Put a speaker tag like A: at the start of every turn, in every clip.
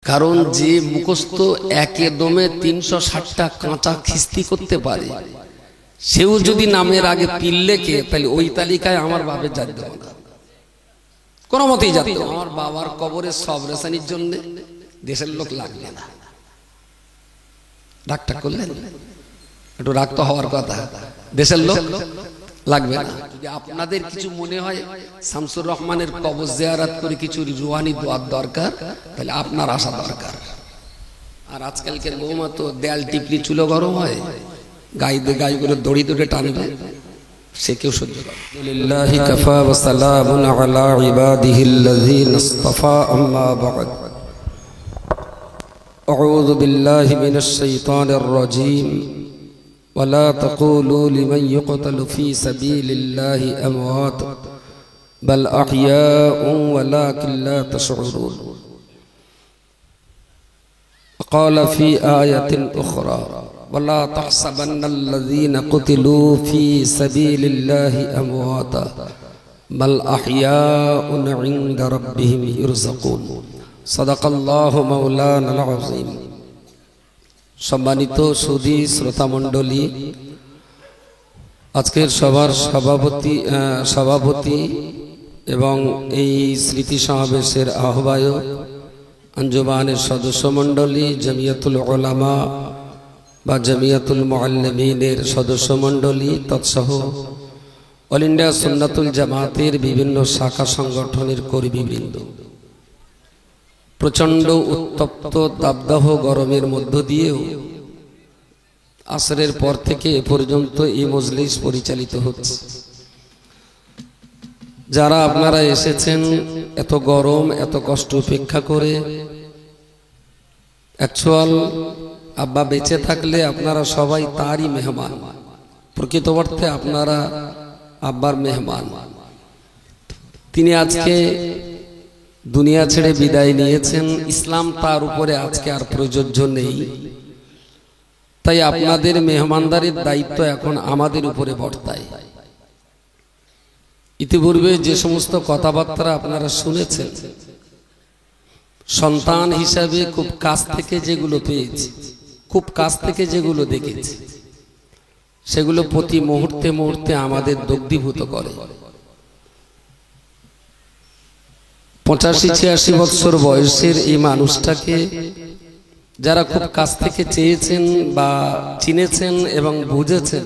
A: কারণ যে মুখস্থ একে দমে ৩৬০টা কাঁচা খিস্তি করতে পারে, সেও যদি নামের আগে পিল লেখে, তাহলে ওই তালিকায় আমার বাপের জাত দেব না, কোনো মতেই জাত দেব। আমার বাবার কবরে সব রেশানির জন্য দেশের লোক লাগবে না। রাগটা করলেন? একটু রাগ তো হওয়ার কথা, দেশের লোক লাগবে না। যদি আপনাদের কিছু মনে হয় শামসুর রহমানের কবর জিয়ারত করে কিছু রুহানি দোয়ার দরকার, তাহলে আপনার আসা দরকার। আর আজকালকের বৌমা তো দেয়াল টিপলি চুলো গরম হয়, গাই করে দড়ি দড়ে টানবে, সে কেউ সহ্য করে। লিল্লাহি কাফা ওয়া সালামুন আলা ইবাদিহিল্লাযীনা ইসতাফা, আম্মা বা'দ। আউযু বিল্লাহি মিনাশ শাইতানির রাজীম। ولا تقولوا لمن يقتل في سبيل الله أموات بل أحياء ولكن لا تشعرون. وقال في آية أخرى ولا تحسبن الذين قتلوا في سبيل الله أمواتا بل أحياء عند ربهم يرزقون. صدق الله مولانا العظيم. সম্মানিত সুধী শ্রোতা মণ্ডলী, আজকের সভার সভাপতি এবং এই স্মৃতি সমাবেশের আহ্বায়ক, আঞ্জুমানের সদস্য মণ্ডলী, জমিয়তুল উলামা বা জমিয়তুল মুআল্লিমিনের সদস্য মণ্ডলী, তৎসহ অল ইন্ডিয়া সুন্নাতুল জামাতের বিভিন্ন শাখা সংগঠনের কর্মীবৃন্দ, প্রচন্ড উত্তপ্ত দাবদাহ গরমের মধ্য দিয়েও আসরের পর থেকে এ পর্যন্ত এই মজলিস পরিচালিত হচ্ছে। যারা আপনারা এসেছেন এত গরম এত কষ্ট উপেক্ষা করে, অ্যাকচুয়াল আব্বা বেঁচে থাকলে আপনারা সবাই তারই মেহমান, প্রকৃত অর্থে আপনারা আব্বার মেহমান। তিনি আজকে দুনিয়া ছেড়ে বিদায় নিয়েছেন, ইসলাম তার উপরে আজকে আর প্রযোজ্য নেই, তাই আপনাদের মেহমানদারির দায়িত্ব এখন আমাদের উপরে বর্তায়। ইতিপূর্বে যে সমস্ত কথাবার্তা আপনারা শুনেছেন, সন্তান হিসাবে খুব কাছ থেকে যেগুলো পেয়েছি, খুব কাছ থেকে যেগুলো দেখেছি, সেগুলো প্রতি মুহূর্তে মুহূর্তে আমাদের দগ্ধীভূত করে। 85-86 বছর বয়সের এই মানুষটাকে যারা খুব কাছ থেকে চেয়েছেন বা চিনেছেন এবং বুঝেছেন,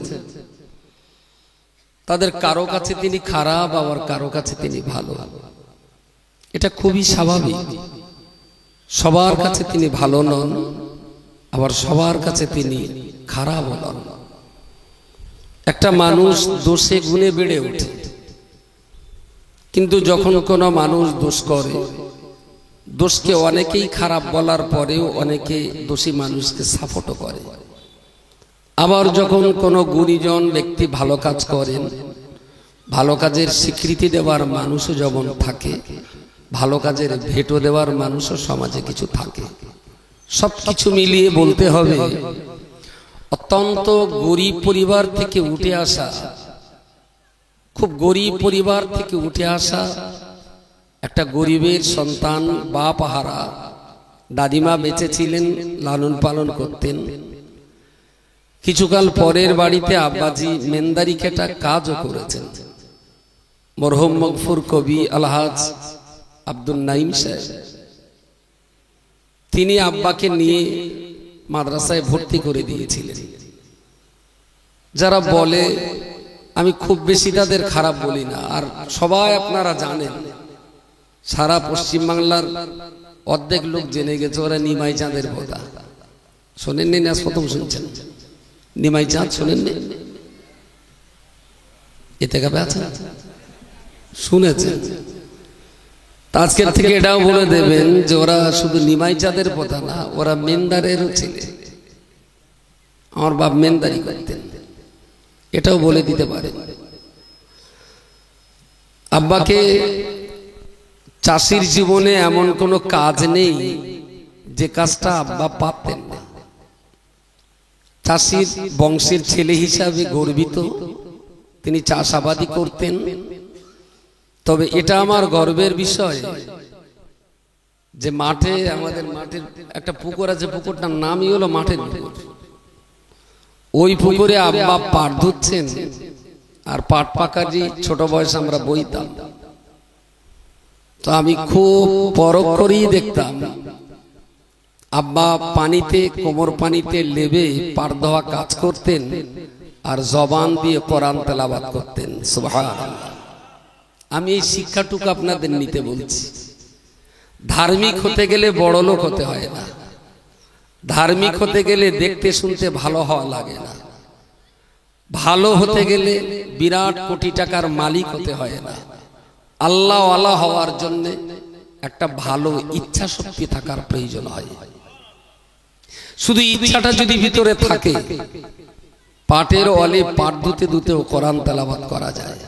A: তাদের কারো কাছে তিনি খারাপ, আবার কারো কাছে তিনি ভালো। এটা খুবই স্বাভাবিক। সবার কাছে তিনি ভালো নন, আবার সবার কাছে তিনি খারাপ নন। একটা মানুষ দোষে গুণে বেড়ে ওঠে, কিন্তু যখন কোনো মানুষ দোষ করে, দোষকে অনেকেই খারাপ বলার পরেও অনেকে দোষী মানুষকে সাপোর্টও করে। আবার যখন কোনো গুণীজন ব্যক্তি ভালো কাজ করেন, ভালো কাজের স্বীকৃতি দেওয়ার মানুষও যেমন থাকে, ভালো কাজের ভেটো দেওয়ার মানুষও সমাজে কিছু থাকে। সব কিছু মিলিয়ে বলতে হবে, অত্যন্ত গরিব পরিবার থেকে উঠে আসা, খুব গরিব পরিবার থেকে উঠে আসা একটা গরিবের সন্তান, বাপ হারা, দাদিমা বেঁচে ছিলেন, লালন পালন করতেন। কিছুকাল পরের বাড়িতে আব্বাজি মেন্দারি কেটা কাজও করেছেন। মরহুম মগফুর কবি আলহাজ আব্দুল নাইম সাহেব, তিনি আব্বাকে নিয়ে মাদ্রাসায় ভর্তি করে দিয়েছিলেন। যারা বলে, আমি খুব বেশি তাদের খারাপ বলি না, আর সবাই আপনারা জানেন, সারা পশ্চিম বাংলার অর্ধেক লোক জেনে গেছে ওরা নিমাই চাঁদের কথা শোনেননি, আজ প্রথম শুনছেন। নিমাই চাঁদ শোনেননি? এতে কাপে আছে, শুনেছেন। আজকের থেকে এটাও বলে দেবেন যে ওরা শুধু নিমাই চাঁদের কথা না, ওরা মেন্দারেরও ছেলে। আমার বাপ মেন্দারি করতেন, এটাও বলে দিতে পারে। আব্বাকে চাষির জীবনে এমন কোনো কাজ নেই যে কাজটা আব্বা পারতেন না। চাষির বংশের ছেলে হিসাবে গর্বিত, তিনি চাষাবাদি করতেন। তবে এটা আমার গর্বের বিষয় যে মাঠে, আমাদের মাঠের একটা পুকুর আছে, পুকুরটার নামই হলো মাঠের পুকুর। ওই পুকুরে আব্বা পাট ধুচ্ছেন, আর পাট পাকারি ছোট বয়সে আমরা বইতাম। তো আমি খুব পরখ করেই দেখতাম আব্বা পানিতে, কোমর পানিতে লেবে পাট ধোয়া কাজ করতেন, আর জবান দিয়ে কোরআন তেলাওয়াত করতেন। সুবহানাল্লাহ। আমি এই শিক্ষাটুকু আপনাদের নিতে বলছি। ধার্মিক হতে গেলে বড় লোক হতে হয় না, ধার্মিক হতে গেলে দেখতে শুনতে ভালো হওয়া লাগে না, ভালো হতে গেলে বিরাট কোটি টাকার মালিক হতে হয় না। আল্লাহ ওয়ালা হওয়ার জন্য একটা ভালো ইচ্ছা শক্তি থাকার প্রয়োজন হয়। শুধু ইচ্ছাটা যদি ভিতরে থাকে, পাটের ওয়ালে পাট ধুতে ধুতেও কোরআন তেলাওয়াত করা যায়।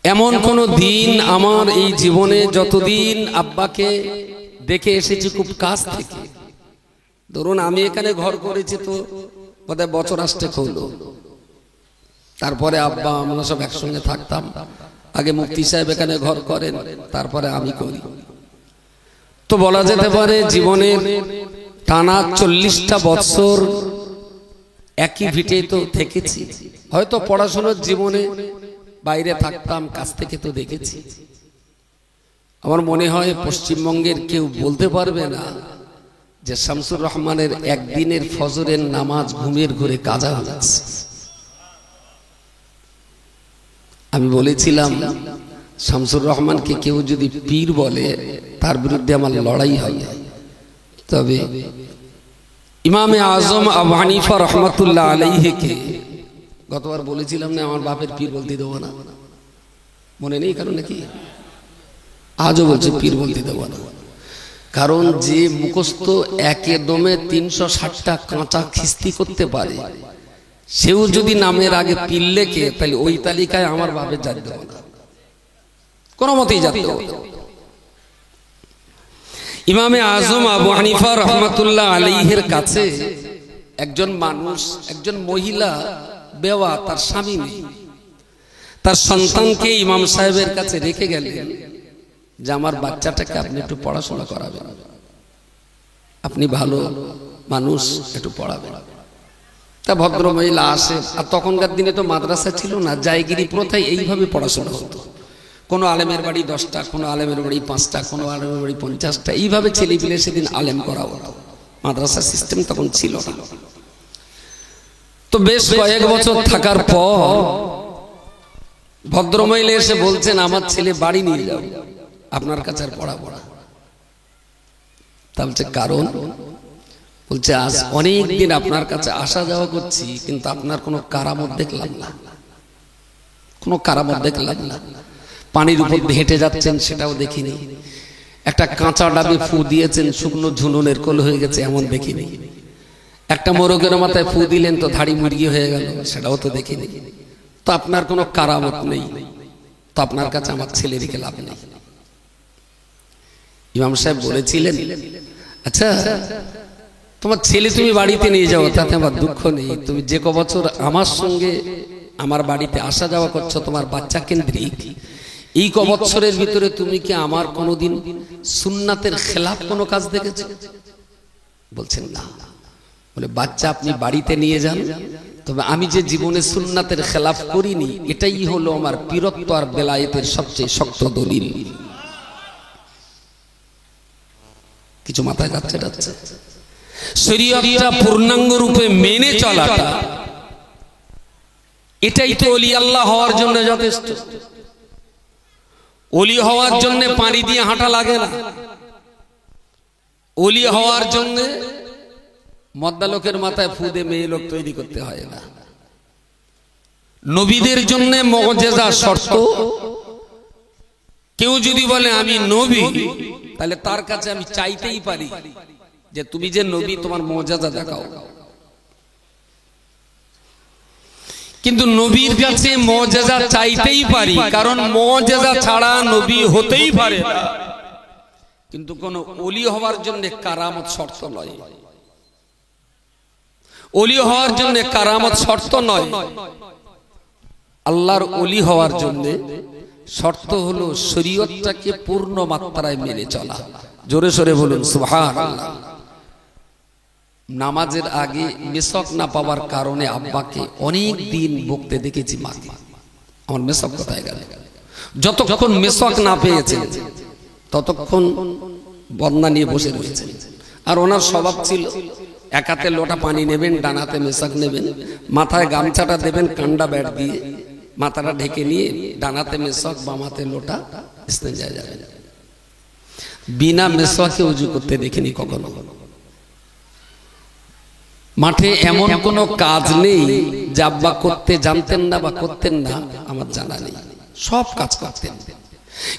A: এমন কোন দিন আমার এই জীবনে, যতদিন আব্বাকে দেখে এসেছি খুব কাছ থেকে, ধরুন আমি এখানে ঘর করেছি তো বোধহয় বছর আসতে হলো, তারপরে আব্বা আমরা সব একসঙ্গে থাকতাম। আগে মুফতি সাহেব এখানে ঘর করেন, তারপরে আমি করি। তো বলা যেতে পারে জীবনের টানা 40টা বছর একই ভিটে তো থেকেছি। হয়তো পড়াশোনার জীবনে বাইরে থাকতাম, কাছ থেকে তো দেখেছি। আমার মনে হয় পশ্চিমবঙ্গের কেউ বলতে পারবে না যে শামসুর রহমানের একদিনের ফজরের নামাজ ঘুমের ঘরে কাজা হয়েছে। আমি বলেছিলাম শামসুর রহমানকে কেউ যদি পীর বলে তার বিরুদ্ধে আমার লড়াই হয়। তবে ইমামে আজম আবু হানিফা রহমাতুল্লাহ আলাইহিকে গতবার বলেছিলাম না আমার বাপের পীর বলতে দেবো না, মনে নেই কারণ নাকি? আজও বলছে পীর বলতে দেবো না, কারণ যে মুখস্থ একে দমে 360টা কাঁচা খিস্তি করতে পারে, সেও যদি নামের আগে পীর লেখে তাহলে ওই তালিকায় আমার বাপের জাত দেবো না, কোনো মতেই জাত দেবো না। ইমামে আজম আবু হানিফা রহমাতুল্লাহ আলাইহির কাছে একজন মানুষ, একজন মহিলা বেওয়া, তার স্বামী নেই, তার সন্তানকে ইমাম সাহেবের কাছে রেখে গেলেন যে আমার বাচ্চাটাকে আপনি একটু পড়াশোনা করাবেন, আপনি ভালো মানুষ, একটু পড়াবেন। তা ভদ্র মহিলা আসে। আর তখনকার দিনে তো মাদ্রাসা ছিল না, জায়গিরি প্রথায় এইভাবে পড়াশোনা হতো। কোনো আলেমের বাড়ি 10টা, কোনো আলেমের বাড়ি 5টা, কোনো আলেমের বাড়ি 50টা, এইভাবে ছেলে পিলে সেদিন আলেম করা হতো। মাদ্রাসা সিস্টেম তখন ছিল না। তো বেশ কয়েক বছর থাকার পর ভদ্রমহিলা এসে বলছেন আমার ছেলে বাড়ি নিয়ে যাও, আপনার কাছে আর পড়া। তা বলছে কারণ? বলছে আজ অনেক দিন আপনার কাছে আসা যাওয়া করছি, কিন্তু আপনার কোনো কারামত দেখলাম না, কোনো কারামত দেখলাম না। পানির উপর হেঁটে যাচ্ছেন সেটাও দেখিনি, একটা কাঁচা ডাবে ফু দিয়েছেন শুকনো ঝুনুনের কোল হয়ে গেছে এমন দেখিনি, একটা মোরগের মাথায় ফু দিলেন তো ধাড়ি মুরগি হয়ে গেল সেটাও তো দেখিনি। তো আপনার কোনো কারামত নেই, তো আপনার কাছে আমার ছেলে রেখে লাভ নেই। ইমাম সাহেব বলেছিলেন আচ্ছা তোমার ছেলে তুমি বাড়িতে নিয়ে যাও, তাতে আমার দুঃখ নেই, তুমি যে কবছর আমার সঙ্গে আমার বাড়িতে আসা যাওয়া করছো তোমার বাচ্চা কেন্দ্রিক, এই কবছরের ভিতরে তুমি কি আমার কোনোদিন সুন্নাতের খেলাফ কোনো কাজ দেখেছো? বলছেন না। বলে বাচ্চা আপনি বাড়িতে নিয়ে যান, তবে আমি যে জীবনে সুন্নাতের খেলাফ করিনি এটাই হলো আমার পীরত্ব আর বেলায়েতের সবচেয়ে শক্ত দলিল। কিছু মাথায় যাচ্ছে? শরীয়তটা পূর্ণাঙ্গ রূপে মেনে চলাটা, এটাই তো ওলি আল্লাহ হওয়ার জন্য যথেষ্ট। ওলি হওয়ার জন্য পানি দিয়ে হাঁটা লাগে না, ওলি হওয়ার জন্য মদ্দা লোকের মাথায় ফু দিয়ে মেয়ে লোক তৈরি করতে হয় না। নবীদের জন্য মুজিজা শর্ত। কেউ যদি বলে আমি নবী, তাহলে তার কাছে আমি চাইতেই পারি যে তুমি যে নবী তোমার মুজিজা দেখাও। কিন্তু নবীর কাছে মুজিজা চাইতেই পারি, কারণ মুজিজা ছাড়া নবী হতেই পারে না। কিন্তু কোন ওলি হওয়ার জন্য কারামত শর্ত নয়, ওলি হওয়ার জন্য কারামত শর্ত নয়। আল্লাহর ওলি হওয়ার জন্য শর্ত হলো শরীয়তটাকে পূর্ণ মাত্রায় মেনে চলা। জোরে সোরে বলুন সুবহানাল্লাহ। নামাজের আগে মেসক না পাওয়ার কারণে আব্বাকে অনেক দিন বকতে দেখেছি মাকে, আমার মেসক কোথায় গেল। যতক্ষণ মেসক না পেয়েছেন ততক্ষণ বদনা নিয়ে বসে রয়েছেন। আর ওনার স্বভাব ছিল এক হাতে লোটা পানি নেবেন, ডান হাতে মেসক নেবেন, মাথায় গামছাটা দেবেন কান্ডা ব্যাট দিয়ে, মাথাটা ঢেকে নিয়ে ডান হাতে মেসক বাম হাতে লোটা ইস্তেঞ্জায় যাবেন। বিনা মেসকে উজু করতে দেখিনি কখনো। মাঠে এমন কোনো কাজ নেই যা আব্বা করতে জানতেন না বা করতেন না, আমার জানা নেই, সব কাজ করতেন।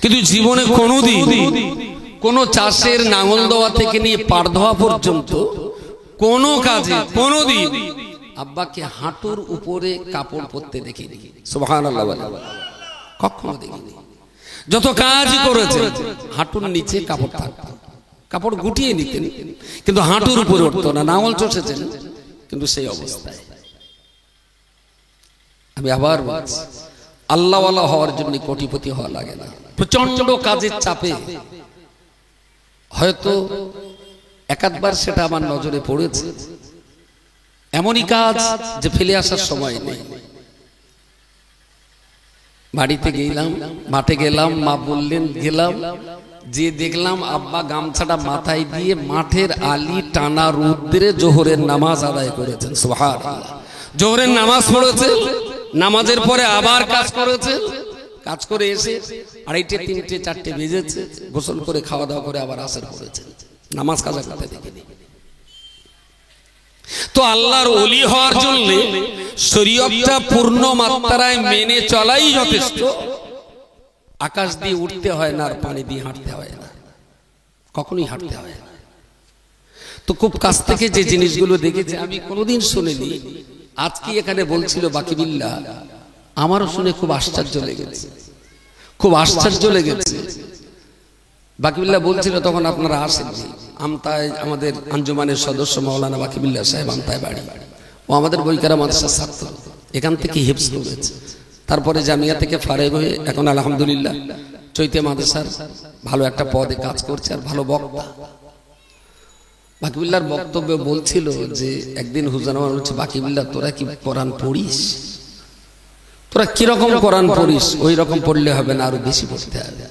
A: কিন্তু জীবনে কোনোদিন কোনো চাষের নাঙল দেওয়া থেকে নিয়ে পার ধোয়া পর্যন্ত কোনো কাজে কোনোদিন আব্বাকে হাঁটুর উপরে কাপড় পরতে দেখিনি। সুবহানাল্লাহ বলে কখনো দেখিনি। যত কাজ করেছেন হাঁটুর নিচে কাপড় থাকতো, কাপড় গুটিয়ে নিতেন কিন্তু হাঁটুর উপরে উঠতো না। নাঙল চষেছেন কিন্তু সেই অবস্থায়। আমি আবার বলছি, আল্লাহওয়ালা হওয়ার জন্য কোটিপতি হওয়া লাগে না। প্রচন্ড কাজের চাপে হয়তো একাধবার সেটা আমার নজরে পড়েছে, এমনই কাজ যে ফেলে আসার সময় নেই। বাড়িতে গেলাম, মাঠে গেলাম, মা বললেন গেলাম, যে দেখলাম আব্বা গামছাটা মাথায় দিয়ে মাঠের আলি টানা রুদ্রে জোহরের নামাজ আদায় করেছেন। সুবহানাল্লাহ। জোহরের নামাজ পড়েছেন, নামাজের পরে আবার কাজ করেছেন, কাজ করে এসে 2:30 3টে 4টে বেজেছে, গোসল করে খাওয়া দাওয়া করে আবার আসর করেছেন। নামাজ কাজা করতে দেখিনি। তো আল্লাহর ওলি হওয়ার জন্য শরীয়তটা পূর্ণ মাত্রায় মেনে চলাই যথেষ্ট। আকাশ দিয়ে উঠতে হয় না, আর পানি দিয়ে হাঁটতে হয় না, কখনোই হাঁটতে হয় না। তো খুব কাছ থেকে যে জিনিসগুলো দেখেছি আমি কোনোদিন শুনিনি, আজকে এখানে বলছিল বাকিবিল্লাহ, আমারও শুনে খুব আশ্চর্য লেগেছে, খুব আশ্চর্য লেগেছে। বাকিবিল্লাহ বলছিল তখন আপনারা আসেননি। আমতায় আমাদের আঞ্জুমানের সদস্য মাওলানা বাকিবিল্লাহ সাহেব আমতায় বাড়ি, ও আমাদের বইকারা মাদ্রাসার ছাত্র, এখান থেকে হিফজ করেছে। তারপরে জামিয়া থেকে ফারেগ হয়ে এখন আলহামদুলিল্লাহ চৈতে মাদ্রাসার ভালো একটা পদে কাজ করছে আর ভালো বক্তা। বাকিবিল্লাহর বক্তব্য বলছিল যে একদিন হুজুর আমার বলছে, বাকিবিল্লাহ তোরা কি কোরআন পড়িস? তোরা কিরকম কোরআন পড়িস? ওই রকম পড়লে হবে না, আরো বেশি পড়তে হবে।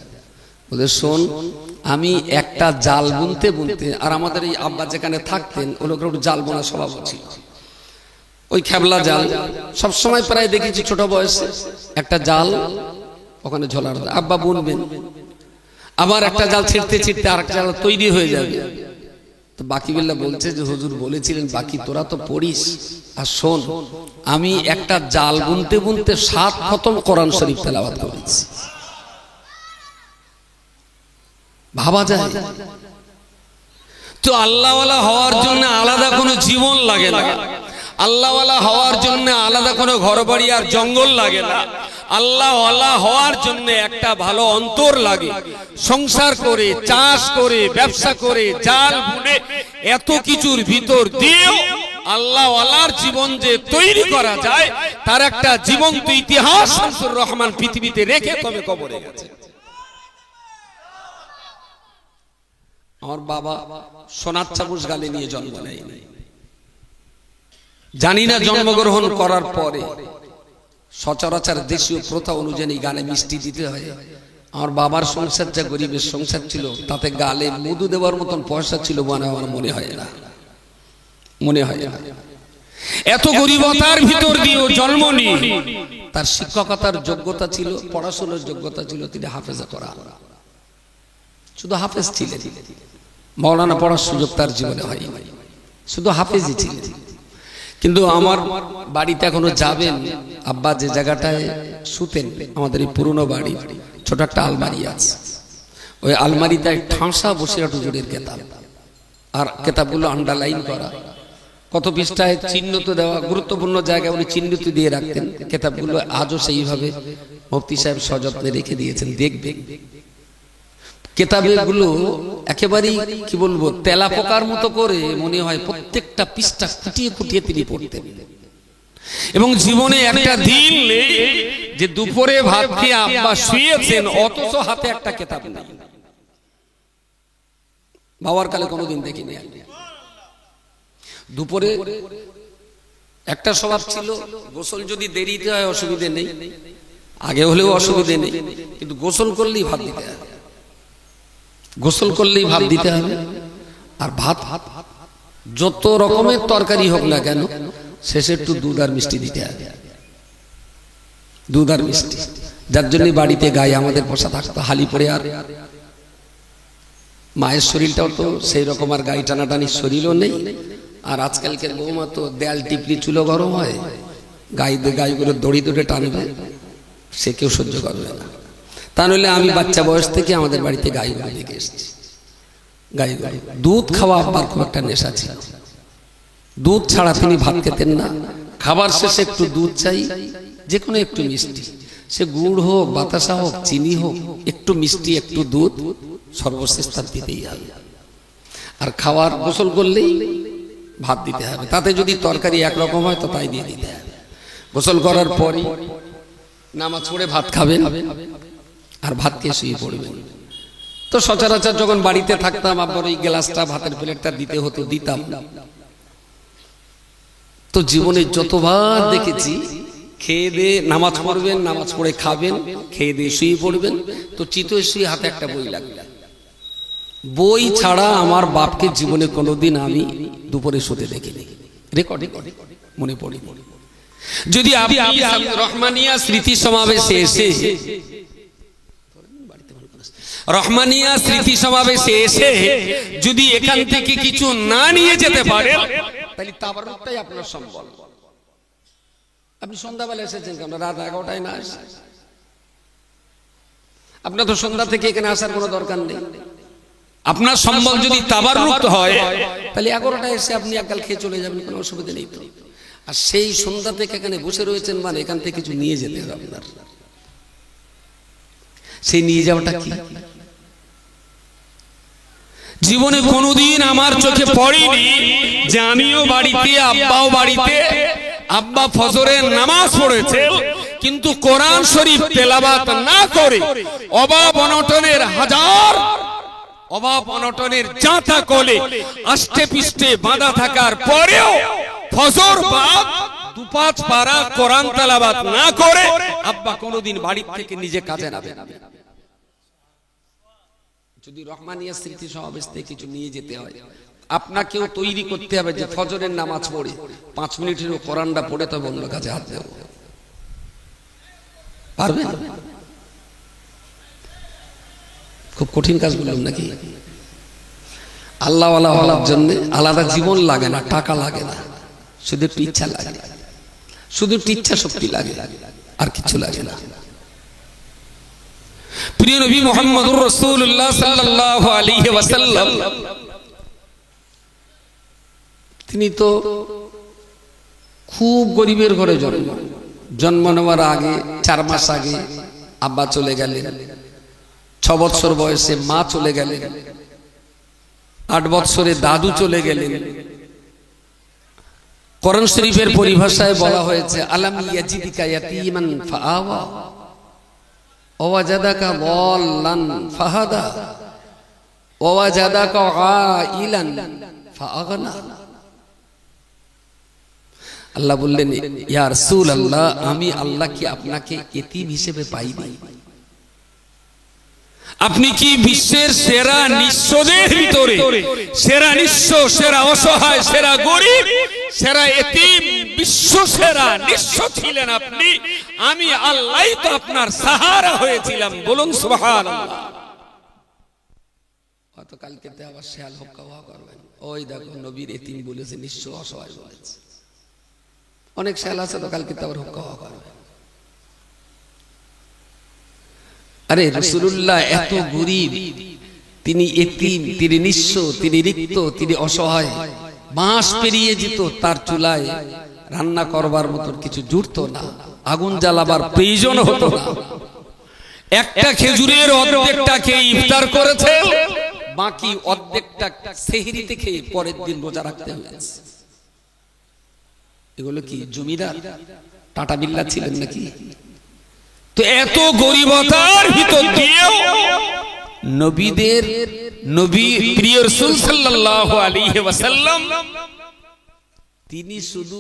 A: বলে শোন, আমি একটা জাল বুনতে বুনতে, আর আমাদের এই আব্বা যেখানে থাকতেন ও লোকের একটু জাল বোনা স্বভাব ছিল, ওই খেবলা জাল সবসময় প্রায় দেখেছি ছোট বয়সে একটা জাল ওখানে ঝোলার, আব্বা বুনবেন, আবার একটা জাল ছিঁড়তে ছিঁড়তে আর একটা জাল তৈরি হয়ে যাবে। তো বাকিবিল্লাহ বলছে যে হুজুর বলেছিলেন বাকি তোরা তো পড়িস, আর শোন আমি একটা জাল বুনতে বুনতে 7 খতম কোরআন শরীফ তেলাওয়াত করেছি। ভাবা যায়? তো আল্লাহওয়ালা হওয়ার জন্য আলাদা কোনো জীবন লাগে না, আল্লাহওয়ালা হওয়ার জন্য আলাদা কোনো ঘরবাড়ি আর জঙ্গল লাগে না। আল্লাহওয়ালা হওয়ার জন্য একটা ভালো অন্তর লাগে। সংসার করে, চাষ করে, ব্যবসা করে, জাল বুনে, এত কিছুর ভিতর দিয়েও আল্লাহওয়ালার জীবন যে তৈরি করা যায় তার একটা জীবন্ত ইতিহাস শামসুর রহমান পৃথিবীতে রেখে তবে কবরে গেছে। আমার বাবা সোনার চাবুস গালে নিয়ে জন্ম নেয়নি, জানি না জন্মগ্রহণ করার পরে সচরাচর দেশীয় প্রথা অনুযায়ী গালে মিষ্টি দিতে হয়। আমার বাবার সংসার যা গরিবের সংসার ছিল, তাতে গালে মধু দেওয়ার মতন পয়সা ছিল বলে আমার মনে হয় না, মনে হয় না। এত গরিবতার ভিতর দিয়েও জন্ম নিয়ে তার শিক্ষকতার যোগ্যতা ছিল, পড়াশোনার যোগ্যতা ছিল, তিনি হাফেজা করা, শুধু হাফেজ ছিলেন, মাওলানা পড়ার সুযোগ তার জীবনে হয়নি, শুধু হাফেজই ছিলেন। কিন্তু আমার বাড়িতে এখনো যাবেন, আব্বা যে জায়গাটায় শুতেন, আমাদের এই পুরনো বাড়ি, ছোট একটা আলমারি আছে, ওই আলমারিতে ঠাঁসা বসিরাট হুজুরের কেতাব, আর কেতাবগুলো আন্ডারলাইন করা, কত পৃষ্ঠায় চিহ্নিত দেওয়া, গুরুত্বপূর্ণ জায়গায় উনি চিহ্নিত দিয়ে রাখতেন। কেতাবগুলো আজও সেইভাবে মুফতি সাহেব সযত্নে রেখে দিয়েছেন, দেখবেন। কেতাবগুলো একেবারেই কি বলবো, তেলা পোকার মতো করে মনে হয় প্রত্যেকটা পৃষ্ঠা খুঁটিয়ে খুঁটিয়ে তিনি পড়তেন। এবং জীবনে একটা দিন যে দুপুরে ভাত খেয়ে আব্বা শুয়েছেন অথচ হাতে একটা কিতাব নেই। বাবার কালে কোনোদিন দেখিনি। দুপুরে একটা স্বভাব ছিল, গোসল যদি দেরিতে হয় অসুবিধে নেই, আগে হলেও অসুবিধে নেই, কিন্তু গোসল করলেই ভাত দিতে হবে। গোসল করলেই ভাত দিতে হবে। আর ভাত যত রকমের তরকারি হোক না কেন শেষে একটু দুধ আর মিষ্টি দিতে হবে। দুধ আর মিষ্টি, যার জন্য বাড়িতে গায়ে আমাদের পোষা থাকতো হালি পরে। আর মায়ের শরীরটাও তো সেই রকম আর গায়ে টানাটানির শরীরও নেই। আর আজকালকার বৌমা তো দেয়াল টিপলি চুলো গরম হয়, গায়ে করে দড়ি দড়ে টানবে, সে কেউ সহ্য করবে না। তা নইলে আমি বাচ্চা বয়স থেকে আমাদের বাড়িতে গাই গরু দেখে এসেছি। গাই গরু দুধ খাওয়া আব্বার খুব একটা নেশা ছিল। দুধ ছাড়া তিনি ভাত খেতেন না। খাবার শেষে একটু দুধ চাই, যে কোনো একটু মিষ্টি, সে গুড় হোক, বাতাসা হোক, চিনি হোক, একটু মিষ্টি একটু দুধ সর্বশেষ তার দিতেই হবে। আর খাওয়ার গোসল করলেই ভাত দিতে হবে। তাতে যদি তরকারি একরকম হয় তো তাই দিয়ে দিতে হবে। গোসল করার পরই নামাজ পড়ে ভাত খাবেন আর ভাত খেয়ে শুয়ে পড়বেন। তো সচরাচর যখন বাড়িতে থাকতাম আব্বার ওই গ্লাসটা ভাতের প্লেটটা দিতে হতো, দিতাম। তো জীবনে যতবার দেখেছি খেয়ে দিয়ে নামাজ পড়বেন, নামাজ পড়ে খাবেন, খেয়ে দিয়ে শুয়ে পড়বেন, তো চিতই শুয়ে হাতে একটা বই লাগবে। বই ছাড়া আমার বাপকে জীবনে কোনোদিন আমি দুপুরে শুতে দেখিনি। রেকর্ড মনে পড়ে। যদি আপনি রহমানিয়া স্মৃতি সমাবেশে এসে রহমানিয়া স্মৃতি সমাবেশে এসে যদি এখান থেকে কিছু না নিয়ে যেতে পারেন তাহলে তাবারুকটাই আপনার সম্বল। আপনি সন্ধ্যাবেলা এসেছেন কেন? রাত 11টায় না আসে? আপনার তো সন্ধ্যা থেকে এখানে আসার কোনো দরকার নেই। আপনার সম্বল যদি তাবারুক হয় তাহলে 11টায় এসে আপনি একগাল খেয়ে চলে যাবেন, কোনো অসুবিধা নেই তো। আর সেই সন্ধ্যা থেকে এখানে বসে রয়েছেন মানে এখান থেকে কিছু নিয়ে যেতে হবে আপনার। সেই নিয়ে যাওয়াটা কি? জীবনে কোনোদিন আমার চোখে পড়েনি যে আমিও বাড়িতে, আব্বাও বাড়িতে, আব্বা ফজরের নামাজ পড়েছে কিন্তু কোরআন শরীফ তেলাওয়াত না করে অভাব অনটনের অভাব অনটনের জাঁতা কোলে আষ্টে পিষ্টে বাঁধা থাকার পরেও ফজর বাদ 2-5 পারা কোরআন তেলাওয়াত না করে আব্বা কোনোদিন বাড়ি থেকে নিজে কাজে নামে না। যদি রহমানিয়া স্মৃতি সমাবেশ থেকে কিছু নিয়ে যেতে হয়, আপনাকেও তৈরি করতে হবে যে ফজরের নামাজ পড়ে 5 মিনিটের কোরআনটা পড়ে তবে অন্য কাজে হাত দেব। পারবেন? খুব কঠিন কাজ বললাম নাকি? আল্লাহওয়ালা হওয়ার জন্য আলাদা জীবন লাগে না, টাকা লাগে না, শুধু একটু ইচ্ছা লাগে, শুধু একটু ইচ্ছা শক্তি লাগে, আর কিছু লাগে না। প্রিয় নবী মুহাম্মদুর রাসূলুল্লাহ সাল্লাল্লাহু আলাইহি ওয়াসাল্লাম তিনি তো খুব গরিবের ঘরে জন্ম নেওয়ার আগে 4 মাস আগে আব্বা চলে গেলেন, 6 বছর বয়সে মা চলে গেলেন, 8 বছরে দাদু চলে গেলেন। কোরআন শরীফের পরিভাষায় বলা হয়েছে আলাম ইয়াজিদিকা ইয়াতীমান ফাআওয়া ওয়াজাদাকা দাল্লান ফাহাদা ওয়াজাদাকা আইলান ফাআগনা। আল্লাহ বললেন, ইয়া রাসূলুল্লাহ, আমি আল্লাহ কি আপনাকে এতিম হিসেবে পাইনি? আপনি কি বিশ্বের সেরা নিঃস্বদের ভিতরে সেরা নিঃস্ব, সেরা অসহায়, সেরা গরিব, সেরা এতিম, বিশ্ব সেরা নিঃস্ব ছিলেন আপনি? আমি আল্লাহই তো আপনার সাহারা হয়েছিলাম। বলুন সুবহানাল্লাহ। গতকালকে আবার শেয়াল হক্কা করবেন, ওই দেখো নবীর এতিম বলেছে, নিঃস্ব অসহায় বলেছে। অনেক শেয়াল আছে তো কালকে আবার হক্কা করবে। আরে রাসূলুল্লাহ এত গরীব, তিনি এতিম, তিনি নিঃস্ব, তিনি রিক্ত, তিনি অসহায়। মাস পেরিয়ে যেত তার চুলায় রান্না করবার মতো কিছু জুটতো না, আগুন জ্বালাবার প্রয়োজন হতো না। একটা খেজুরের অর্ধেকটা খেয়ে ইফতার করেছে, বাকি অর্ধেকটা সেহরিতে খেয়ে পরের দিন রোজা রাখতে হয়েছে। এগুলো কি জমিদার টাটা বিল্লা ছিলেন নাকি? তো এত গরিবতার ভিতর দিয়েও নবী প্রিয় রাসূল সাল্লাল্লাহু আলাইহি ওয়াসাল্লাম তিনি শুধু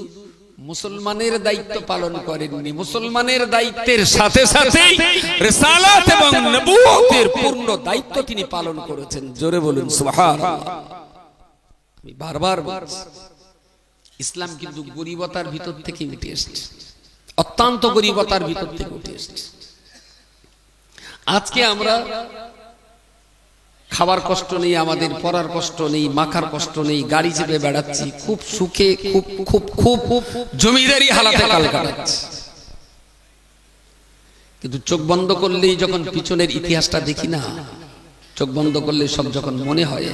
A: মুসলমানের দায়িত্ব পালন করেননি, মুসলমানের দায়িত্বের সাথে সাথে রিসালাত এবং নবুয়তের পূর্ণ দায়িত্ব তিনি পালন করেছেন। জোরে বলুন সুবহানাল্লাহ। আমি বারবার বলছি, ইসলাম কিন্তু গরিবতার ভিতর থেকে উঠে এসেছে, অত্যন্ত গরিবতার ভিতর থেকে উঠে এসেছে। আজকে আমরা খাবার কষ্ট নেই, আমাদের পড়ার কষ্ট নেই, মাখার কষ্ট নেই, গাড়ি চেপে বেড়াচ্ছি, খুব সুখে খুব খুব খুব জমিদারি হালাতে কাল কাটাচ্ছি। কিন্তু চোখ বন্ধ করলেই যখন পিছনের ইতিহাসটা দেখি না, চোখ বন্ধ করলে সব যখন মনে হয়,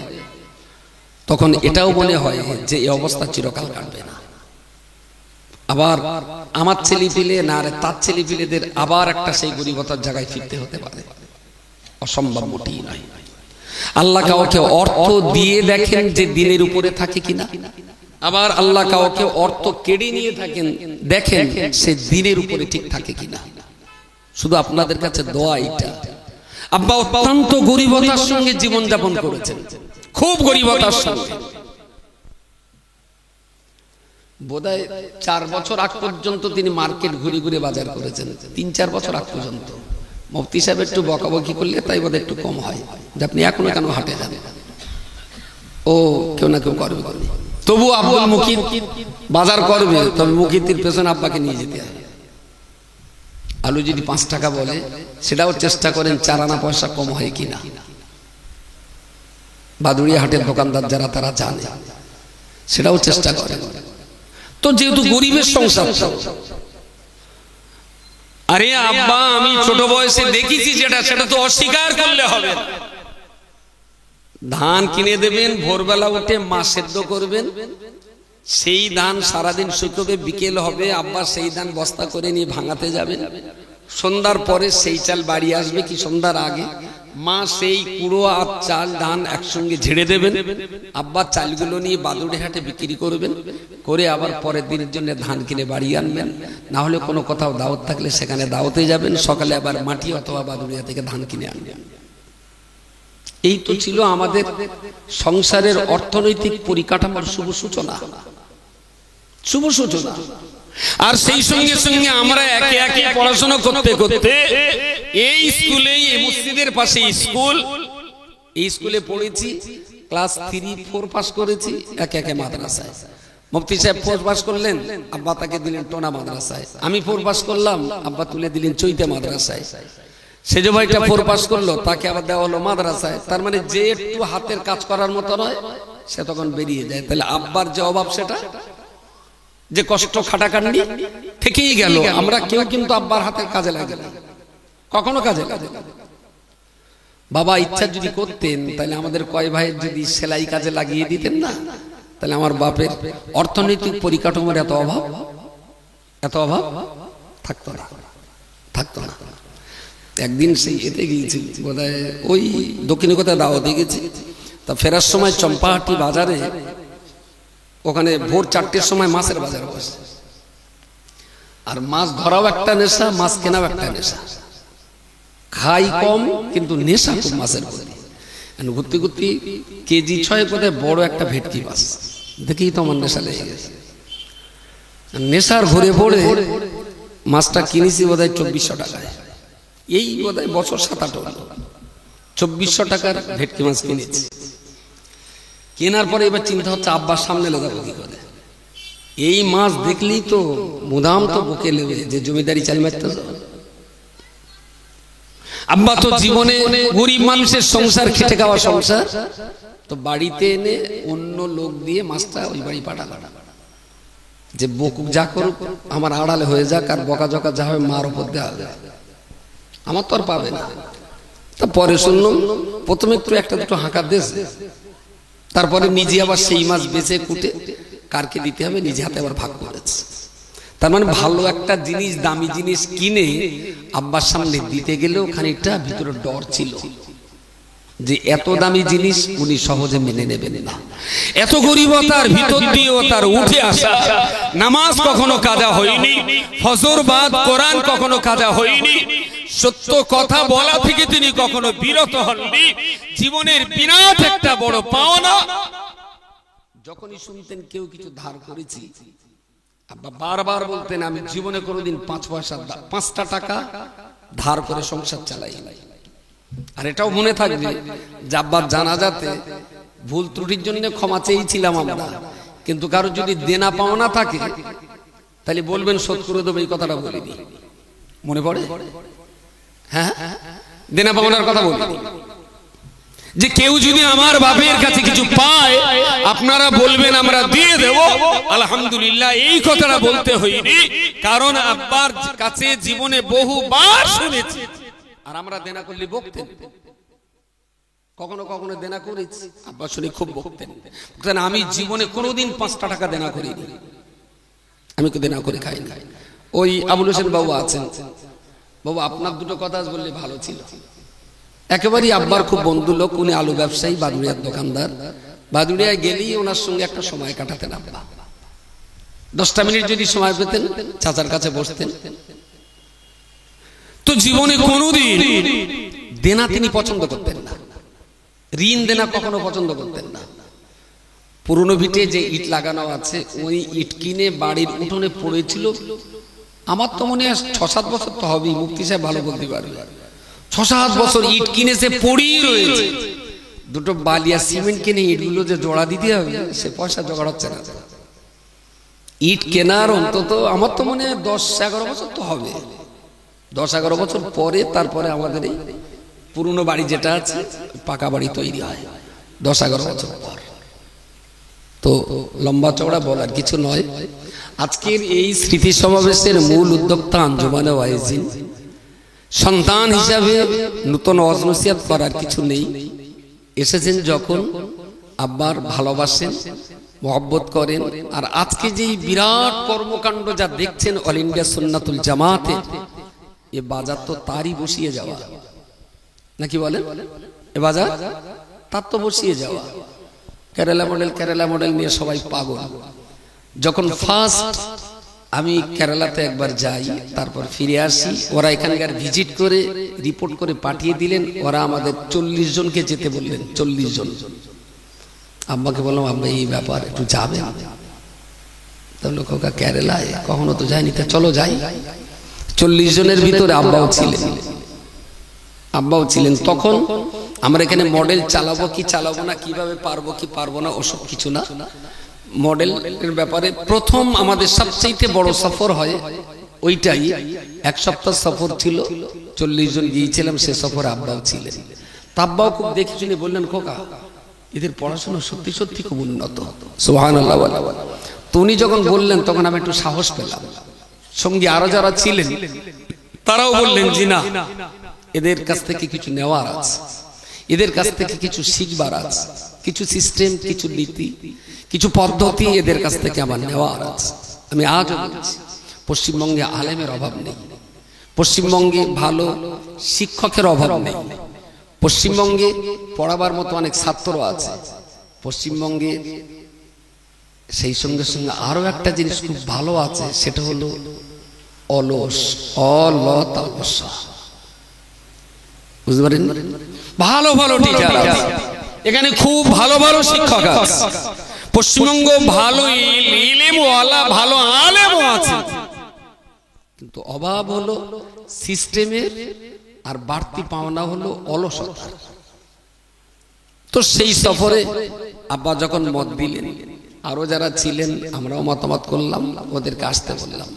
A: তখন এটাও মনে হয় যে এই অবস্থা চিরকাল কাটবে না। আবার আমার ছেলেপিলে না রে তার ছেলেপিলেদের আবার একটা সেই গরিবতার জায়গায় ফিরতে হতে পারে, অসম্ভব মোটেই নয়। আল্লাহ কাউকে অর্থ দিয়ে দেখেন যে দিনের উপরে থাকে কিনা, আবার আল্লাহ কাউকে অর্থ কেড়ে নিয়ে থাকেন দেখেন সে দিনের উপরে ঠিক থাকে কিনা। শুধু আপনাদের কাছে দোয়া এটা, আব্বা অত্যন্ত গরিবতার সঙ্গে জীবন যাপন করেছেন, খুব গরিবতার সঙ্গে। বোধহয় 4 বছর আগ পর্যন্ত তিনি মার্কেট ঘুরে ঘুরে বাজার করেছেন, 3-4 বছর আগ পর্যন্ত। মুফতি সাহেব একটু বকাবকি করলে তাই বোধহয় একটু কম হয় যে আপনি এখনো কেন হাটে যান, ও কেউ না কেউ করবে, তবু আব্দুল মুকিত বাজার করবে, তবে মুকিতের পেছনে আব্বাকে নিয়ে যেতে হবে। আলু যদি 5 টাকা বলে সেটাও চেষ্টা করেন 4 আনা পয়সা কম হয় কিনা। বাদুড়িয়া হাটের দোকানদার যারা তারা জানে, সেটাও চেষ্টা করেন। তো যেহেতু গরিবের সংসার, আরে আব্বা আমি ছোট বয়সে দেখেছি যেটা, সেটা তো অস্বীকার করলে হবে। ধান কিনে দেবেন, ভোরবেলা উঠে মা সেদ্ধ করবেন, সেই ধান সারাদিন শুকোবে, বিকেল হবে আব্বা সেই ধান বস্তা করে নিয়ে ভাঙাতে যাবেন, সন্ধ্যার পরে সেই চাল বাড়ি আসবে কি সন্ধ্যার আগে, মা সেই কুড়ো আর চাল ধান একসঙ্গে ঝেড়ে দেবেন, আব্বা চালগুলো নিয়ে বাদুড়ে হাটে বিক্রি করবেন, করে আবার পরের দিনের জন্য ধান কিনে বাড়ি আনবেন, না হলে কোনো কোথাও দাওয়াত থাকলে সেখানে দাওয়াতে যাবেন, সকালে আবার মাটি অথবা বাদুড়িয়া থেকে ধান কিনে আনবেন। এই তো ছিল আমাদের সংসারের অর্থনৈতিক পরিকাঠামোর শুভ সূচনা, শুভ সূচনা। আর সেই সঙ্গে সঙ্গে আমরা একে একে পড়াশোনা করতে করতে এই স্কুলে, এই মসজিদের পাশে স্কুল, এই স্কুলে পড়েছি, ক্লাস 3-4 পাস করেছি, একে একে মাদ্রাসায়। মুফতি সাহেব 4 পাস করলেন, আব্বা তাকে দিলেন টোনা মাদ্রাসায়। আমি 4 পাস করলাম, আব্বা তুলে দিলেন চৈতে মাদ্রাসায়। সেজো ভাইটা 4 পাস করলো, তাকে আবার দেওয়া হলো মাদ্রাসায়। তার মানে যে একটু হাতের কাজ করার মতো নয় সে তখন বেরিয়ে যায়। তাহলে আব্বার যে অভাব, সেটা যে কষ্ট খাটাখাটনি থেকেই গেল। আমরা কেউ কিন্তু আব্বার হাতের কাজে লাগে না, কখনো কাজে লাগে না। বাবা ইচ্ছা যদি করতেন তাহলে আমাদের কয় ভাইয়ের যদি সেলাই কাজে লাগিয়ে দিতেন না, তাহলে আমার বাপের অর্থনৈতিক পরিকাঠামোর এত অভাব থাকতো না, থাকতো না। একদিন সেই এতে গিয়েছি, বোধহয় ওই দক্ষিণে কোথায় দাওয়াতে গেছি, তা ফেরার সময় চম্পাহাটি বাজারে, ওখানে ভোর 4টের সময় মাছের বাজার বসে। আর মাছ ধরাও একটা নেশা, মাছ কেনাও একটা নেশা। খাই কম কিন্তু নেশা খুব মাছের প্রতি। ঘুরতে ঘুরতে কেজি 6 কোথায় বড় একটা ভেটকি মাছ দেখেই তো আমার নেশা লেগে গেছে। নেশার ঘুরে পড়ে মাছটা কিনেছি বোধহয় 2400 টাকায়। এই বোধহয় বছর 7-8 হলো 2400 টাকার ভেটকি মাছ কিনেছি। কেনার পরে এবার চিন্তা হচ্ছে আব্বার সামনে লে যাবো কি করে। এই মাছ দেখলেই তো মুদাম তো বুকে লেগে যে জমিদারি চাল মারতে। আব্বা তো জীবনে গরিব মানুষের সংসার, খেটে খাওয়া সংসার, তো বাড়িতে এনে অন্য লোক দিয়ে মাছটা ওই বাড়ি পাঠালাম যে বকুক যা করুক আমার আড়ালে হয়ে যাক, আর বকা জকা যা হবে মার উপর দেওয়া যায়, আমার তো আর পাবে না। তা পরে শুনলাম প্রথমে একটু একটা দুটো হাঁকা দিয়েছে, তারপরে নিজে আবার সেই মাছ বেছে কুটে কারকে দিতে হবে, নিজে হাতে আবার ভাগ করেছে। তার মানে ভালো একটা জিনিস, দামি জিনিস কিনে আব্বার সামনে দিতে গেলেও খানিকটা ভিতরে ডর ছিল যে এত দামি জিনিস উনি সহজে মেনে নেবেন না। এত গরিবতার ভিতর দিয়েও তার উঠে আসা, নামাজ কখনো কাজা হয়নি, ফজর বাদ কোরআন কখনো কাজা হয়নি,
B: সত্য কথা বলা থেকে তিনি কখনো বিরত হননি। জীবনের বিরাট একটা বড় পাওনা।
A: যখনই শুনতেন কেউ কিছু ধার করেছি, আব্বা বারবার বলতেন আমি জীবনে কোনোদিন 5 টাকা ধার করে সংসার চালাই। আর এটাও মনে থাকবে যে আব্বার জানাজাতে ভুল ত্রুটির জন্য ক্ষমা চেয়েছিলাম আমরা, কিন্তু কারো যদি দেনা পাওনা থাকে তাহলে বলবেন শোধ করে দেবো, এই কথাটা বলিনি। মনে পড়ে? হ্যাঁ, দেনা পাওনার কথা বলিনি।
B: যে কেউ যদি আমার বাপের কাছে কিছু পায় আপনারা বলবেন আমরা দিয়ে দেব, আলহামদুলিল্লাহ এই কথাটা বলতে হয়নি, কারণ আব্বার কাছে জীবনে বহুবার শুনেছি।
A: আর আমরা দেনা করলে বকতেন, কখনো কখনো দেনা করেছি, আব্বা শুনে খুব বকতেন। আমি জীবনে কোনোদিন 5 টাকা দেনা করিনি, আমি তো দেনা করে খাই না। ওই আবুল হোসেন বাবু আছেন, বাবু আপনার দুটো কথা বললে ভালো ছিল। একেবারেই আব্বার খুব বন্ধু লোক, উনি আলু ব্যবসায়ী, বাদুড়িয়ার দোকানদার। বাদুড়িয়ায় গেলেই ওনার সঙ্গে একটা সময় কাটাতেন আব্বা। 10টা মিনিট যদি সময় পেতেন চাচার কাছে বসতেন।
B: তো জীবনে কোনোদিন
A: দেনা তিনি পছন্দ করতেন না, ঋণ দেনা কখনো পছন্দ করতেন না। পুরনো ভিটে যে ইট লাগানো আছে ওই ইট কিনে বাড়ির উঠোনে পড়েছিল। আমার তো মনে হয় 6-7 বছর তো হবেই, মুফতি সাহেব ভালো বলতে পারবে। 6-7 বছর ইট কিনেছে, পড়েই রয়েছে। দুটো বালিয়া সিমেন্ট কিনে ইটগুলো যে জোড়া দিতে হবে সে পয়সা জোগাড় হচ্ছে না। ইট কেনার অন্তত আমার তো মনে হয় 10-11 বছর তো হবে। 10-11 বছর পরে তারপরে আমাদের এই পুরনো বাড়ি যেটা আছে পাকা বাড়ি তৈরি হয়, 10-11 বছর পর। তো লম্বা চওড়া বলার কিছু নয়। আজকের এই স্মৃতি সমাবেশের মূল উদ্যোক্তা আঞ্জুমানে ওয়াইজিন। সন্তান হিসাবে নতুন ওয়াজ নসিহত করার কিছু নেই। এসেছেন যখন আব্বার ভালোবাসেন, মহব্বত করেন। আর আজকে যেই বিরাট কর্মকাণ্ড যা দেখছেন অল ইন্ডিয়া সুন্নাতুল জামাতে, এ বাজার তো তারই বসিয়ে যাওয়া, নাকি বলেন? এ বাজার তার তো বসিয়ে যাওয়া। কেরালা মডেল নিয়ে সবাই পাগল। যখন ফার্স্ট আমি কেরালাতে একবার যাই, তারপর ফিরে আসি, ওরা এখানকার ভিজিট করে রিপোর্ট করে পাঠিয়ে দিলেন। ওরা আমাদের 40 জনকে যেতে বললেন, 40 জন। আব্বাকে বললাম আব্বা এই ব্যাপার একটু যাবে? তাহলে খোকা কেরালায় কখনো তো যায়নি, তা চলো যাই। 40 জনের ভিতরে আব্বাও ছিলেন। তখন আমরা এখানে মডেল চালাবো কি চালাবো না, কিভাবে পারবো কি পারবো না, ওসব কিছু না। মডেলের ব্যাপারে প্রথম আমাদের সবচেয়ে বড় সফর হয় ওইটাই। 1 সপ্তাহ সফর ছিল, 40 জন গিয়েছিলাম। সে সফরে আব্বাও ছিলেন। তা আব্বাও খুব দেখে শুনে বললেন খোকা এদের পড়াশোনা সত্যি সত্যি খুব উন্নত, সুবহানাল্লাহ। তো উনি যখন বললেন তখন আমি একটু সাহস পেলাম। সঙ্গে আরো যারা ছিলেন তারাও বললেন জি না, এদের কাছ থেকে কিছু নেওয়ার আছে, এদের কাছ থেকে কিছু শিখবার আছে, কিছু সিস্টেম, কিছু নীতি, কিছু পদ্ধতি এদের কাছ থেকে আমার নেওয়ার আছে। আমি আজও বলছি পশ্চিমবঙ্গে আলেমের অভাব নেই, পশ্চিমবঙ্গে ভালো শিক্ষকের অভাব নেই, পশ্চিমবঙ্গে পড়াবার মতো অনেক ছাত্র আছে। পশ্চিমবঙ্গে সেই সঙ্গে সঙ্গে আরো একটা জিনিস খুব ভালো আছে, সেটা হলো অলস, অলস। বুঝতে পারেন? ভালো ভালো টিচার আছে এখানে, খুব ভালো ভালো শিক্ষক আছে। পশ্চিমবঙ্গ ভালো ইলমওয়ালা, ভালো আলেমও আছে, কিন্তু অভাব হলো সিস্টেমের, আর বাড়তি পাওনা হলো অলসতা। তো সেই সফরে আব্বা যখন মত দিলেন, আরো যারা ছিলেন আমরাও মতামত করলাম, ওদেরকে আসতে বললাম।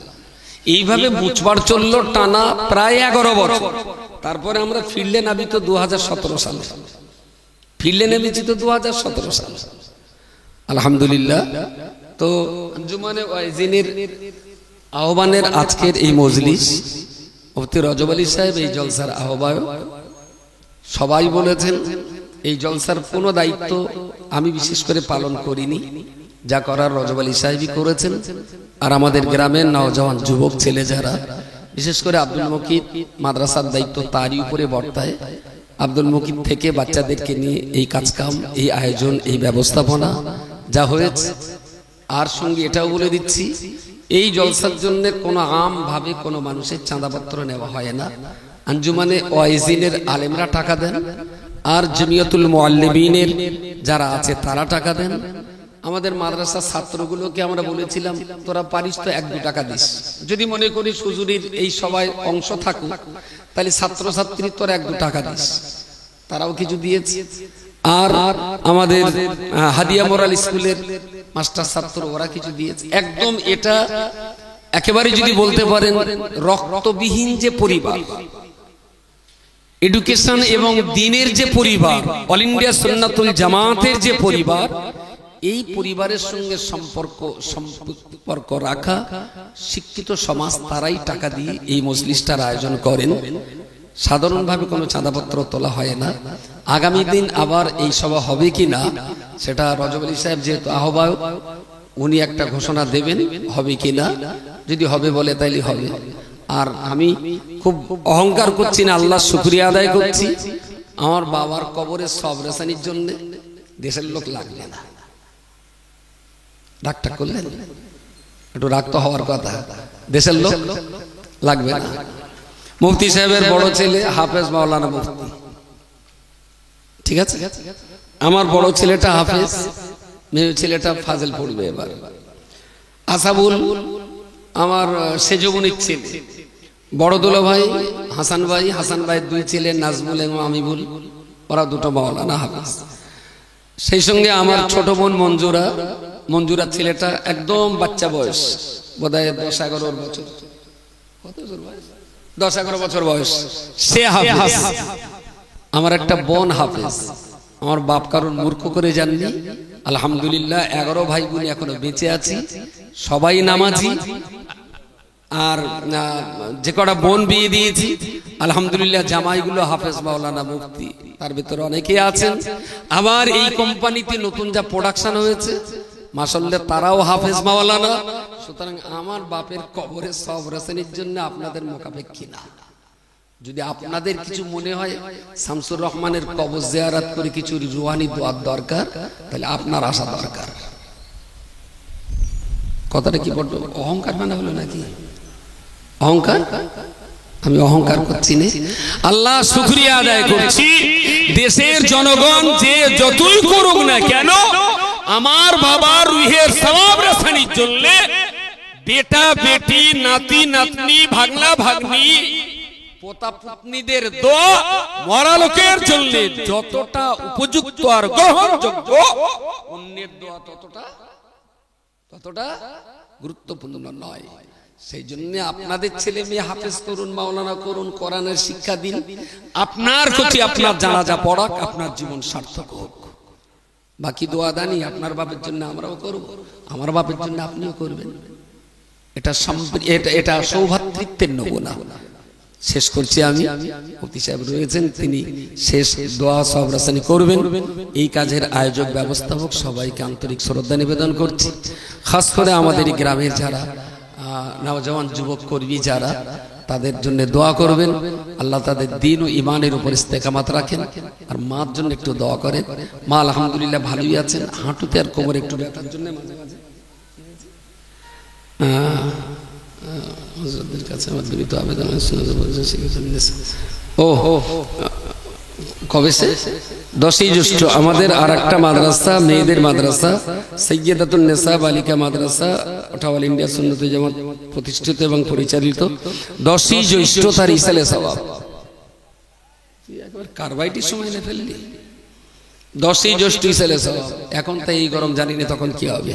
A: এইভাবে বুঝবার চললো টানা প্রায় 11 বছর। তারপরে আমরা ফিরলে নামি তো 2017 সালে, ফিরলে নেমেছি তো 2017 সালে, আলহামদুলিল্লাহ। তো আঞ্জুমানে ওয়াইজিনের আহ্বানের আজকের এই মজলিস, মুফতি রজব আলী সাহেব এই জলসার আহ্বায়ক। সবাই বলেছেন এই জলসার কোনো দায়িত্ব আমি বিশেষ করে পালন করিনি, যা করার রজব আলী সাহেবই করেছেন। আর আমাদের গ্রামের নওজওয়ান যুবক ছেলে যারা, বিশেষ করে আব্দুল মুকিত, মাদ্রাসার দায়িত্ব তারই উপরে বর্তায়। আব্দুল মুকিত থেকে বাচ্চাদেরকে নিয়ে এই কাজকাম, এই আয়োজন, এই ব্যবস্থাপনা যা হয়েছে। আর সঙ্গে এটাও বলে দিচ্ছি, এই জলসার জন্য কোনো আম ভাবে কোনো মানুষের চাঁদাপত্র নেওয়া হয় না। আঞ্জুমানে ওয়াইজিনের আলেমরা টাকা দেন, আর জমিয়তুল মুআল্লিমিনের যারা আছে তারা টাকা দেন। আমাদের মাদ্রাসার ছাত্রগুলোকে আমরা বলেছিলাম, তোরা পারিস তো 1-2 টাকা দিস, যদি মনে করি হুজুরির এই সবাই অংশ থাকুক তাহলে ছাত্রছাত্রী তোরা 1-2 টাকা দিস। তারাও কিছু দিয়েছে। আর আমাদের হাদিয়া মোরাল স্কুলের মাস্টার ছাত্র ওরা কিছু দিয়েছে। একদম এটা একেবারে যদি বলতে পারেন রক্তবিহীন যে পরিবার, এডুকেশন এবং দ্বীনের যে পরিবার, অল ইন্ডিয়া সুন্নাতুল জামাতের যে পরিবার, এই পরিবারের সঙ্গে সম্পর্ক রাখা শিক্ষিত সমাজ তারাই টাকা দিয়ে এই মজলিসটার আয়োজন করেন। সাধারণভাবে কোনো চাঁদাপত্র তোলা হয় না। আগামী দিন আবার এই সভা হবে কি না সেটা রজব আলী সাহেব যেহেতু আহ্বায়ক, উনি একটা ঘোষণা দেবেন হবে কি না। যদি হবে বলে তাইলে হবে। আর আমি খুব অহংকার করছি না, আল্লাহ শুকরিয়া আদায় করছি, আমার বাবার কবরের সব রেসানির জন্য দেশের লোক লাগবে না। রাগটা করলেন, একটু রাগ তো হওয়ার কথা, দেশের লোক লাগবে না। মুফতি সাহেবের বড় ছেলে হাফেজ মাওলানা মুফতি, ঠিক আছে, আমার বড় ছেলেটা হাফেজ, মেয়ে ছেলেটা ফাজেল পড়বে এবার। আসাবুল আমার সেজবনির ছেলে, বড় দুলা ভাই হাসান ভাইয়ের 2 ছেলে নাজমুল এবং আমিবুল, ওরা 2টো মাওলানা হাফেজ। সেই সঙ্গে আমার ছোট বোন মঞ্জুরা ছেলেটা একদম বাচ্চা বয়স, বোধহয় 10-11 বছর, 10-11 বছর বয়স, সে হাফেজ। আমার একটা বোন হাফেজ। আমার বাপ কারণ মূর্খ করে জাননি, আলহামদুলিল্লাহ 11 ভাই বোন এখনো বেঁচে আছি, সবাই নামাজি। আর যে কটা বোন বিয়ে দিয়েছি আলহামদুলিল্লাহ জামাইগুলো হাফেজ মাওলানা মুফতি, তার ভিতরে অনেকে আছেন। আবার এই কোম্পানিতে নতুন যা প্রোডাকশন হয়েছে মাশাআল্লাহ তারাও হাফেজ মাওলানা। সুতরাং আমার বাপের কবরে সব রেসানির জন্য আপনাদের মোকাবেক্ষী না। যদি আপনাদের কিছু মনে হয় শামসুর রহমানের কবর জিয়ারত করে কিছু রুহানি দোয়ার দরকার, তাহলে আপনার আসা দরকার। কথাটা কি বড় অহংকার মানে হলো নাকি? অহংকার? আমি অহংকার করছি না, আল্লাহ শুকরিয়া আদায় করছি। দেশের জনগণ যে যতই করুক না কেন, আমার বাবার রুহের সওয়াব রেসানির জন্য বেটা বেটি নাতি নাতনি ভাগনা ভাগ্নি পোতা পুতনিদের দোয়া মরা লোকের জন্য যতটা উপযুক্ত আর গ্রহণযোগ্য, অন্যের দোয়া ততটা গুরুত্বপূর্ণ নয়। সেই জন্য আপনাদের ছেলে মেয়ে হাফেজ করুন, মাওলানা করুন, কোরআনের শিক্ষা দিন, আপনার প্রতি আপনার জানাজা পড়াক, আপনার জীবন সার্থক হোক। বাকি দোয়া দানি আপনার বাপের জন্য আমরাও করব, আমার বাপের জন্য আপনিও করবেন। এটা সৌভাতৃত্বের নমুনা। শেষ করছি আমি, মুফতি সাহেব রয়েছেন, তিনি শেষ দোয়া সব রাসানি করবেন। এই কাজের আয়োজক ব্যবস্থাপক সবাইকে আন্তরিক শ্রদ্ধা নিবেদন করছি। খাস করে আমাদের এই গ্রামের যারা নওজওয়ান যুবক কর্মী যারা, তাদের জন্য দোয়া করবেন, আল্লাহ তাদের দ্বীন ও ঈমানের উপর ইস্তেকামাত রাখেন। আর মার জন্য একটু দোয়া করেন। মা আলহামদুলিল্লাহ ভালোই আছেন, হাঁটুতে আর কোমরে একটু ব্যথার জন্য মাঝে মাঝে কাছে আমার দ্রুত আবেদন। কবে সে 10ই জ্যৈষ্ঠ আমাদের আর একটা মাদ্রাসা, মেয়েদের মাদ্রাসা সৈয়দাতুন নেসা বালিকা মাদ্রাসা, ওটা অল ইন্ডিয়া সুন্নাত জামাত প্রতিষ্ঠিত এবং পরিচালিত। 10ই জ্যৈষ্ঠ তার ইসালে সওয়াব। একবার কারবাইটির সময় না ফেললি, 10ই জ্যৈষ্ঠ ইসালে সওয়াব। এখন তাই এই গরম জানি না তখন কি হবে।